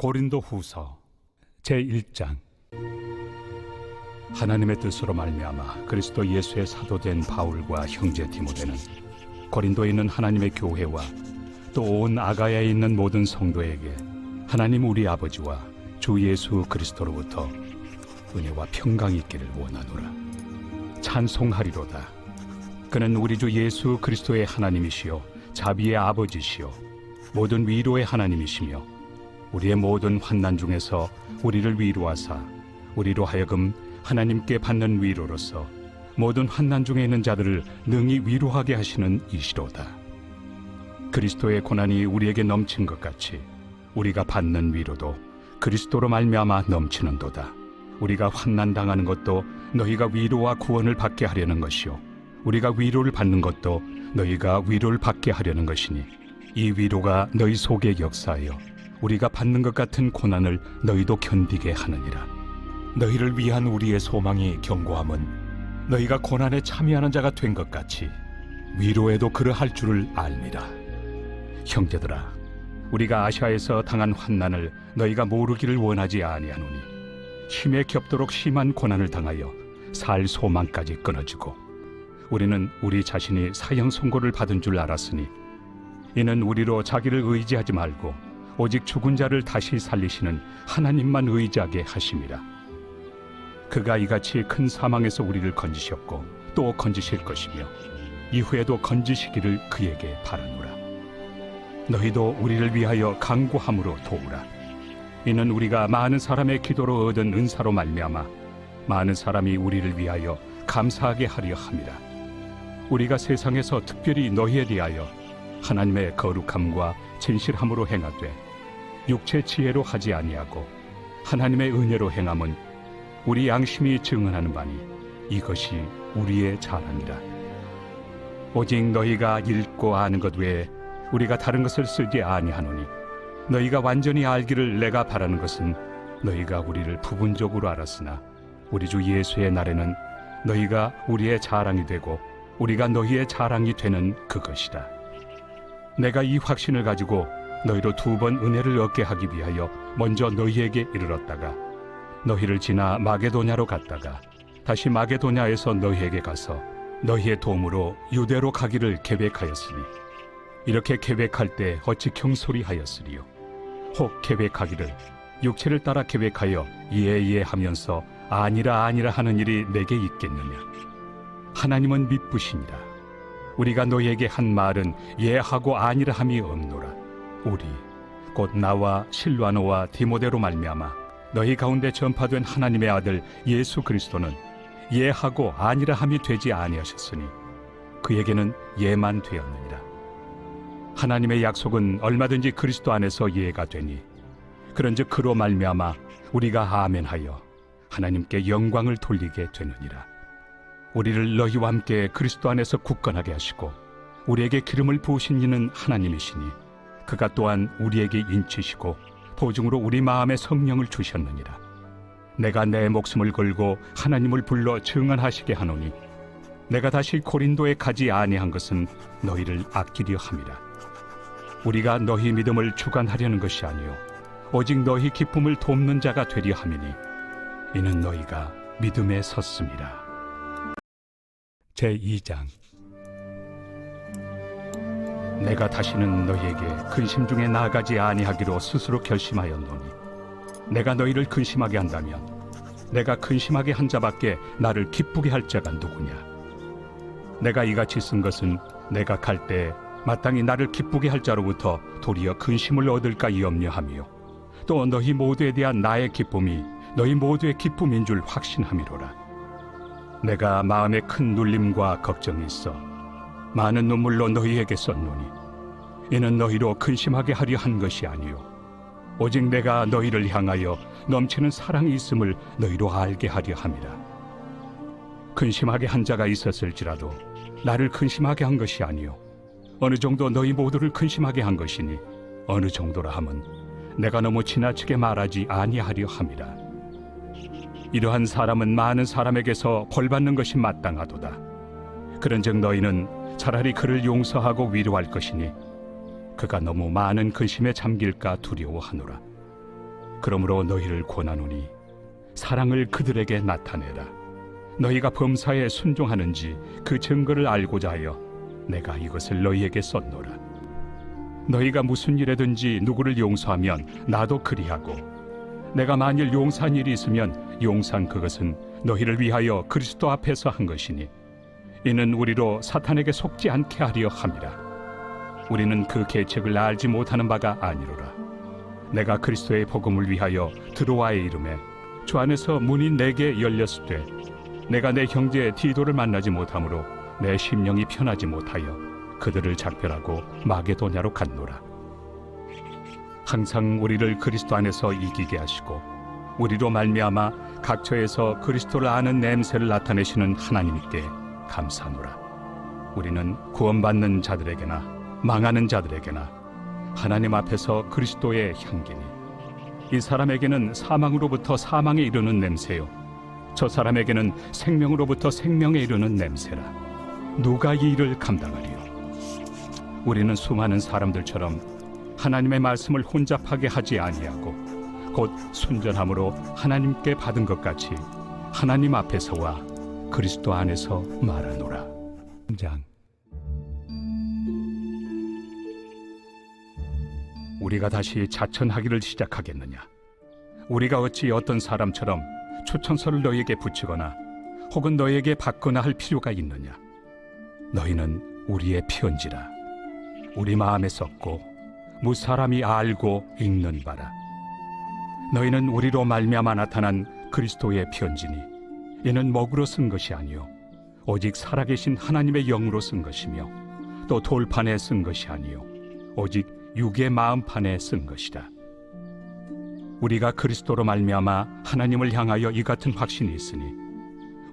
고린도후서 제1장. 하나님의 뜻으로 말미암아 그리스도 예수의 사도된 바울과 형제 디모데는 고린도에 있는 하나님의 교회와 또 온 아가야에 있는 모든 성도에게 하나님 우리 아버지와 주 예수 그리스도로부터 은혜와 평강이 있기를 원하노라. 찬송하리로다. 그는 우리 주 예수 그리스도의 하나님이시요 자비의 아버지시요 모든 위로의 하나님이시며 우리의 모든 환난 중에서 우리를 위로하사 우리로 하여금 하나님께 받는 위로로서 모든 환난 중에 있는 자들을 능히 위로하게 하시는 이시로다. 그리스도의 고난이 우리에게 넘친 것 같이 우리가 받는 위로도 그리스도로 말미암아 넘치는도다. 우리가 환난 당하는 것도 너희가 위로와 구원을 받게 하려는 것이요 우리가 위로를 받는 것도 너희가 위로를 받게 하려는 것이니 이 위로가 너희 속에 역사하여 우리가 받는 것 같은 고난을 너희도 견디게 하느니라. 너희를 위한 우리의 소망이 견고함은 너희가 고난에 참여하는 자가 된 것 같이 위로에도 그러할 줄을 알미라. 형제들아, 우리가 아시아에서 당한 환난을 너희가 모르기를 원하지 아니하노니 힘에 겹도록 심한 고난을 당하여 살 소망까지 끊어지고 우리는 우리 자신이 사형 선고를 받은 줄 알았으니 이는 우리로 자기를 의지하지 말고 오직 죽은 자를 다시 살리시는 하나님만 의지하게 하심이라. 그가 이같이 큰 사망에서 우리를 건지셨고 또 건지실 것이며 이후에도 건지시기를 그에게 바라노라. 너희도 우리를 위하여 간구함으로 도우라. 이는 우리가 많은 사람의 기도로 얻은 은사로 말미암아 많은 사람이 우리를 위하여 감사하게 하려 함이라. 우리가 세상에서 특별히 너희에 대하여 하나님의 거룩함과 진실함으로 행하되 육체 지혜로 하지 아니하고 하나님의 은혜로 행함은 우리 양심이 증언하는 바니 이것이 우리의 자랑이라. 오직 너희가 읽고 아는 것 외에 우리가 다른 것을 쓰지 아니하노니 너희가 완전히 알기를 내가 바라는 것은 너희가 우리를 부분적으로 알았으나 우리 주 예수의 날에는 너희가 우리의 자랑이 되고 우리가 너희의 자랑이 되는 그것이다. 내가 이 확신을 가지고 너희로 2번 은혜를 얻게 하기 위하여 먼저 너희에게 이르렀다가 너희를 지나 마게도냐로 갔다가 다시 마게도냐에서 너희에게 가서 너희의 도움으로 유대로 가기를 계획하였으니 이렇게 계획할 때 어찌 경솔이하였으리요. 혹 계획하기를 육체를 따라 계획하여 예예 하면서 아니라 아니라 하는 일이 내게 있겠느냐. 하나님은 미쁘시니라. 우리가 너희에게 한 말은 예하고 아니라 함이 없노라. 우리 곧 나와 실루아노와 디모데로 말미암아 너희 가운데 전파된 하나님의 아들 예수 그리스도는 예하고 아니라 함이 되지 아니하셨으니 그에게는 예만 되었느니라. 하나님의 약속은 얼마든지 그리스도 안에서 예가 되니 그런즉 그로 말미암아 우리가 아멘하여 하나님께 영광을 돌리게 되느니라. 우리를 너희와 함께 그리스도 안에서 굳건하게 하시고 우리에게 기름을 부으신 이는 하나님이시니 그가 또한 우리에게 인치시고 보증으로 우리 마음에 성령을 주셨느니라. 내가 내 목숨을 걸고 하나님을 불러 증언하시게 하노니 내가 다시 고린도에 가지 아니한 것은 너희를 아끼려 함이라. 우리가 너희 믿음을 주관하려는 것이 아니요 오직 너희 기쁨을 돕는 자가 되려 함이니 이는 너희가 믿음에 섰음이라. 제2장. 내가 다시는 너희에게 근심 중에 나아가지 아니하기로 스스로 결심하였노니 내가 너희를 근심하게 한다면 내가 근심하게 한 자밖에 나를 기쁘게 할 자가 누구냐. 내가 이같이 쓴 것은 내가 갈 때 마땅히 나를 기쁘게 할 자로부터 도리어 근심을 얻을까 염려하며 또 너희 모두에 대한 나의 기쁨이 너희 모두의 기쁨인 줄 확신함이로라. 내가 마음에 큰 눌림과 걱정이 있어 많은 눈물로 너희에게 썼노니 이는 너희로 근심하게 하려 한 것이 아니요 오직 내가 너희를 향하여 넘치는 사랑이 있음을 너희로 알게 하려 함이라. 근심하게 한 자가 있었을지라도 나를 근심하게 한 것이 아니요 어느 정도 너희 모두를 근심하게 한 것이니 어느 정도라 함은 내가 너무 지나치게 말하지 아니하려 함이라. 이러한 사람은 많은 사람에게서 벌받는 것이 마땅하도다. 그런즉 너희는 차라리 그를 용서하고 위로할 것이니 그가 너무 많은 근심에 잠길까 두려워하노라. 그러므로 너희를 권하노니 사랑을 그들에게 나타내라. 너희가 범사에 순종하는지 그 증거를 알고자 하여 내가 이것을 너희에게 썼노라. 너희가 무슨 일에든지 누구를 용서하면 나도 그리하고, 내가 만일 용서한 일이 있으면 용서한 그것은 너희를 위하여 그리스도 앞에서 한 것이니 이는 우리로 사탄에게 속지 않게 하려 함이라. 우리는 그 계책을 알지 못하는 바가 아니로라. 내가 그리스도의 복음을 위하여 드로아에 이름에 주 안에서 문이 내게 열렸을 때 내가 내 형제 디도를 만나지 못하므로 내 심령이 편하지 못하여 그들을 작별하고 마게도냐로 갔노라. 항상 우리를 그리스도 안에서 이기게 하시고 우리로 말미암아 각처에서 그리스도를 아는 냄새를 나타내시는 하나님께 감사하노라. 우리는 구원받는 자들에게나 망하는 자들에게나 하나님 앞에서 그리스도의 향기니, 이 사람에게는 사망으로부터 사망에 이르는 냄새요 저 사람에게는 생명으로부터 생명에 이르는 냄새라. 누가 이 일을 감당하리요? 우리는 수많은 사람들처럼 하나님의 말씀을 혼잡하게 하지 아니하고 곧 순전함으로 하나님께 받은 것 같이 하나님 앞에서와 그리스도 안에서 말하노라. 장. 우리가 다시 자천하기를 시작하겠느냐? 우리가 어찌 어떤 사람처럼 추천서를 너희에게 붙이거나 혹은 너희에게 받거나 할 필요가 있느냐? 너희는 우리의 편지라. 우리 마음에 썼고 무사람이 알고 읽는 바라. 너희는 우리로 말미암아 나타난 그리스도의 편지니 이는 먹으로 쓴 것이 아니요 오직 살아계신 하나님의 영으로 쓴 것이며 또 돌판에 쓴 것이 아니요 오직 육의 마음판에 쓴 것이다. 우리가 그리스도로 말미암아 하나님을 향하여 이 같은 확신이 있으니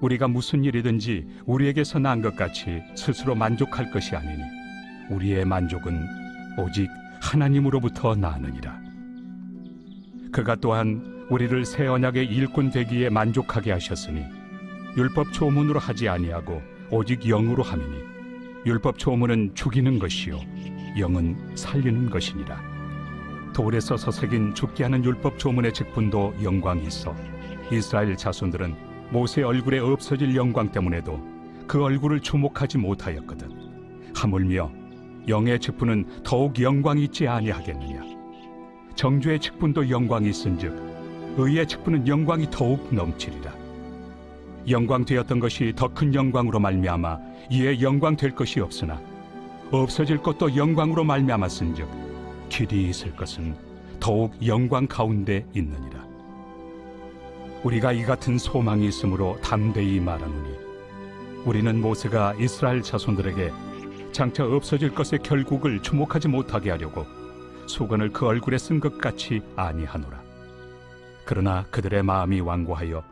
우리가 무슨 일이든지 우리에게서 난 것 같이 스스로 만족할 것이 아니니 우리의 만족은 오직 하나님으로부터 나느니라. 그가 또한 우리를 새 언약의 일꾼 되기에 만족하게 하셨으니 율법 조문으로 하지 아니하고 오직 영으로 함이니 율법 조문은 죽이는 것이요 영은 살리는 것이니라. 돌에 써서 새긴 죽게 하는 율법 조문의 직분도 영광이 있어 이스라엘 자손들은 모세 얼굴에 없어질 영광 때문에도 그 얼굴을 주목하지 못하였거든. 하물며 영의 직분은 더욱 영광이 있지 아니하겠느냐? 정죄의 직분도 영광이 있은즉 의의 직분은 영광이 더욱 넘치리라. 영광 되었던 것이 더 큰 영광으로 말미암아 이에 영광 될 것이 없으나 없어질 것도 영광으로 말미암았은즉 길이 있을 것은 더욱 영광 가운데 있느니라. 우리가 이 같은 소망이 있으므로 담대히 말하노니 우리는 모세가 이스라엘 자손들에게 장차 없어질 것의 결국을 주목하지 못하게 하려고 수건을 그 얼굴에 쓴 것 같이 아니하노라. 그러나 그들의 마음이 완고하여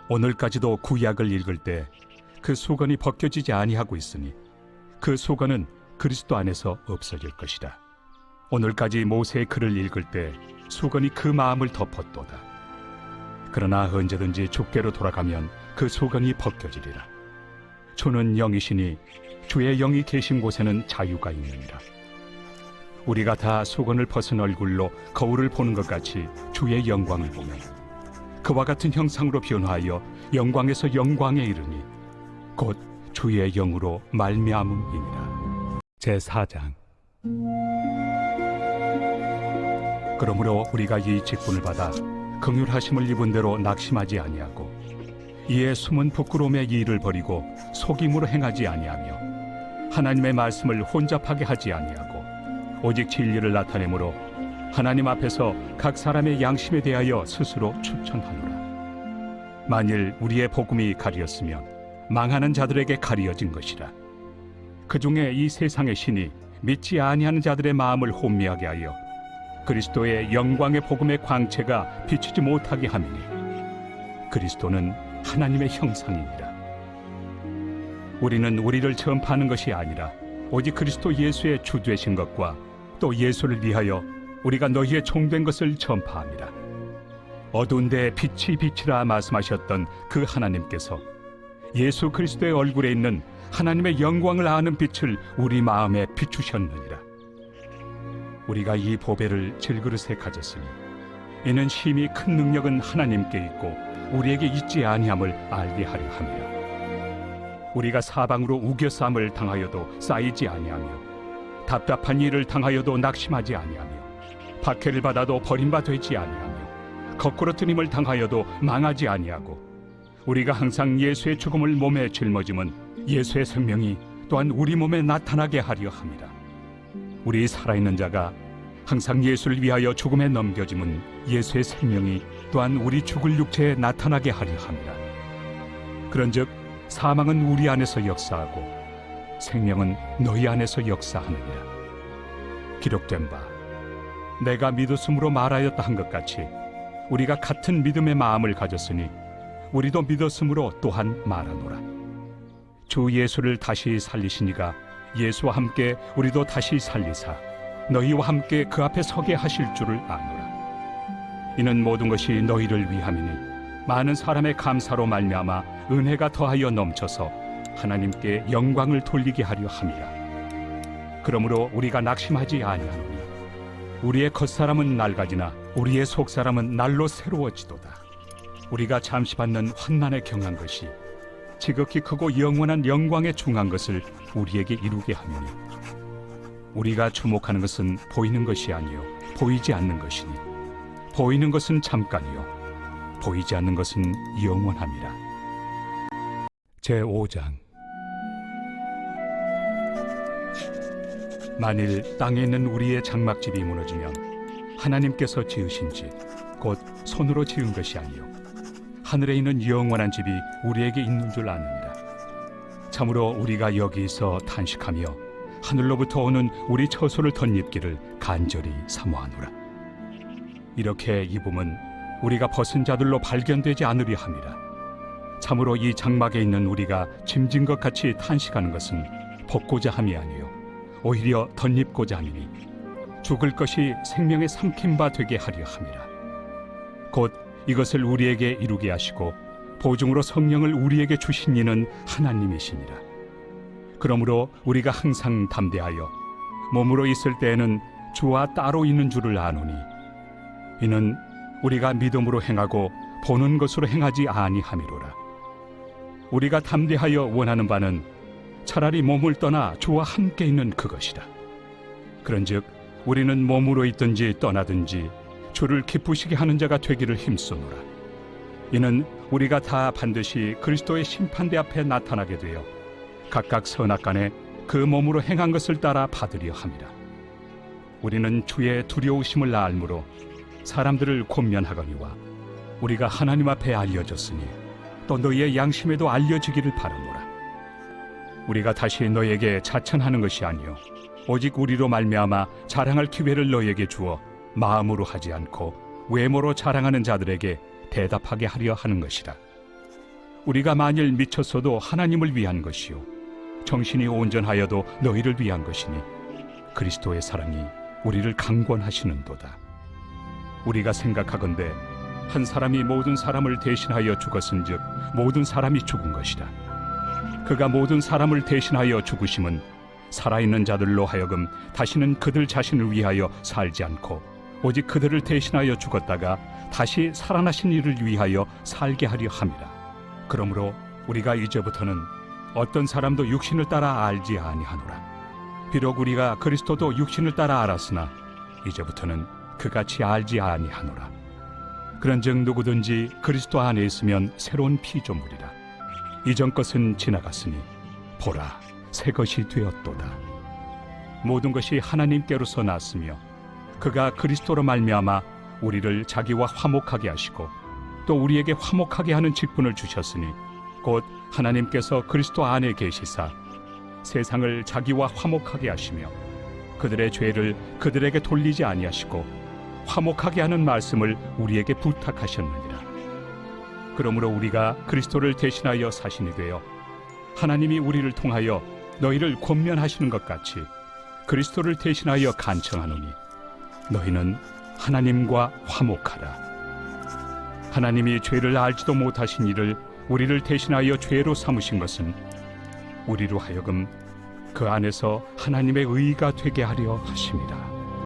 오늘까지도 구약을 읽을 때 그 수건이 벗겨지지 아니하고 있으니 그 수건은 그리스도 안에서 없어질 것이다. 오늘까지 모세의 글을 읽을 때 수건이 그 마음을 덮었도다. 그러나 언제든지 주께로 돌아가면 그 수건이 벗겨지리라. 주는 영이시니 주의 영이 계신 곳에는 자유가 있느니라. 우리가 다 수건을 벗은 얼굴로 거울을 보는 것 같이 주의 영광을 보면 그와 같은 형상으로 변화하여 영광에서 영광에 이르니 곧 주의 영으로 말미암음이니라. 제4장. 그러므로 우리가 이 직분을 받아 긍휼하심을 입은 대로 낙심하지 아니하고 이에 숨은 부끄러움의 일을 버리고 속임으로 행하지 아니하며 하나님의 말씀을 혼잡하게 하지 아니하고 오직 진리를 나타내므로 하나님 앞에서 각 사람의 양심에 대하여 스스로 추천하노라. 만일 우리의 복음이 가리었으면 망하는 자들에게 가리어진 것이라. 그 중에 이 세상의 신이 믿지 아니하는 자들의 마음을 혼미하게 하여 그리스도의 영광의 복음의 광채가 비치지 못하게 함이니 그리스도는 하나님의 형상이니라. 우리는 우리를 전파하는 것이 아니라 오직 그리스도 예수의 주 되신 것과 또 예수를 위하여 우리가 너희의 종된 것을 전파함이라. 어두운 데 빛이 빛이라 말씀하셨던 그 하나님께서 예수 그리스도의 얼굴에 있는 하나님의 영광을 아는 빛을 우리 마음에 비추셨느니라. 우리가 이 보배를 질그릇에 가졌으니 이는 심히 큰 능력은 하나님께 있고 우리에게 있지 아니함을 알게 하려 함이라. 우리가 사방으로 우겨쌈을 당하여도 쌓이지 아니하며 답답한 일을 당하여도 낙심하지 아니하며 박해를 받아도 버림받지 아니하며 거꾸러뜨림을 당하여도 망하지 아니하고 우리가 항상 예수의 죽음을 몸에 짊어짐은 예수의 생명이 또한 우리 몸에 나타나게 하려 함이라. 우리 살아있는 자가 항상 예수를 위하여 죽음에 넘겨짐은 예수의 생명이 또한 우리 죽을 육체에 나타나게 하려 함이라. 그런즉 사망은 우리 안에서 역사하고 생명은 너희 안에서 역사하느니라. 기록된 바 내가 믿었으므로 말하였다 한 것 같이 우리가 같은 믿음의 마음을 가졌으니 우리도 믿었으므로 또한 말하노라. 주 예수를 다시 살리시니가 예수와 함께 우리도 다시 살리사 너희와 함께 그 앞에 서게 하실 줄을 아노라. 이는 모든 것이 너희를 위함이니 많은 사람의 감사로 말미암아 은혜가 더하여 넘쳐서 하나님께 영광을 돌리게 하려 함이라. 그러므로 우리가 낙심하지 아니하노니 우리의 겉사람은 낡아지나 우리의 속사람은 날로 새로워지도다. 우리가 잠시 받는 환난에 경한 것이 지극히 크고 영원한 영광에 중한 것을 우리에게 이루게 하느니 우리가 주목하는 것은 보이는 것이 아니요 보이지 않는 것이니 보이는 것은 잠깐이요 보이지 않는 것은 영원함이라. 제5장. 만일 땅에 있는 우리의 장막집이 무너지면 하나님께서 지으신 집 곧 손으로 지은 것이 아니요 하늘에 있는 영원한 집이 우리에게 있는 줄 아느니라. 참으로 우리가 여기서 탄식하며 하늘로부터 오는 우리 처소를 덧입기를 간절히 사모하노라. 이렇게 입음은 우리가 벗은 자들로 발견되지 않으려 함이라. 참으로 이 장막에 있는 우리가 짐진 것 같이 탄식하는 것은 벗고자 함이 아니요 오히려 덧입고자 함이니 죽을 것이 생명의 삼킨 바 되게 하려 함이라. 곧 이것을 우리에게 이루게 하시고 보증으로 성령을 우리에게 주신 이는 하나님이시니라. 그러므로 우리가 항상 담대하여 몸으로 있을 때에는 주와 따로 있는 줄을 아노니 이는 우리가 믿음으로 행하고 보는 것으로 행하지 아니함이로라. 우리가 담대하여 원하는 바는 차라리 몸을 떠나 주와 함께 있는 그것이라. 그런즉 우리는 몸으로 있든지 떠나든지 주를 기쁘시게 하는 자가 되기를 힘쓰노라. 이는 우리가 다 반드시 그리스도의 심판대 앞에 나타나게 되어 각각 선악간에 그 몸으로 행한 것을 따라 받으려 함이라. 우리는 주의 두려우심을 알므로 사람들을 권면하거니와 우리가 하나님 앞에 알려졌으니 또 너희의 양심에도 알려지기를 바라노라. 우리가 다시 너희에게 자천하는 것이 아니요 오직 우리로 말미암아 자랑할 기회를 너희에게 주어 마음으로 하지 않고 외모로 자랑하는 자들에게 대답하게 하려 하는 것이라. 우리가 만일 미쳤어도 하나님을 위한 것이요 정신이 온전하여도 너희를 위한 것이니 그리스도의 사랑이 우리를 강권하시는도다. 우리가 생각하건대 한 사람이 모든 사람을 대신하여 죽었은즉 모든 사람이 죽은 것이라. 그가 모든 사람을 대신하여 죽으심은 살아있는 자들로 하여금 다시는 그들 자신을 위하여 살지 않고 오직 그들을 대신하여 죽었다가 다시 살아나신 이를 위하여 살게 하려 함이라. 그러므로 우리가 이제부터는 어떤 사람도 육신을 따라 알지 아니하노라. 비록 우리가 그리스도도 육신을 따라 알았으나 이제부터는 그같이 알지 아니하노라. 그런즉 누구든지 그리스도 안에 있으면 새로운 피조물이라. 이전 것은 지나갔으니 보라 새 것이 되었도다. 모든 것이 하나님께로서 났으며 그가 그리스도로 말미암아 우리를 자기와 화목하게 하시고 또 우리에게 화목하게 하는 직분을 주셨으니 곧 하나님께서 그리스도 안에 계시사 세상을 자기와 화목하게 하시며 그들의 죄를 그들에게 돌리지 아니하시고 화목하게 하는 말씀을 우리에게 부탁하셨느니라. 그러므로 우리가 그리스도를 대신하여 사신이 되어 하나님이 우리를 통하여 너희를 권면하시는 것 같이 그리스도를 대신하여 간청하노니 너희는 하나님과 화목하라. 하나님이 죄를 알지도 못하신 이를 우리를 대신하여 죄로 삼으신 것은 우리로 하여금 그 안에서 하나님의 의가 되게 하려 하심이라.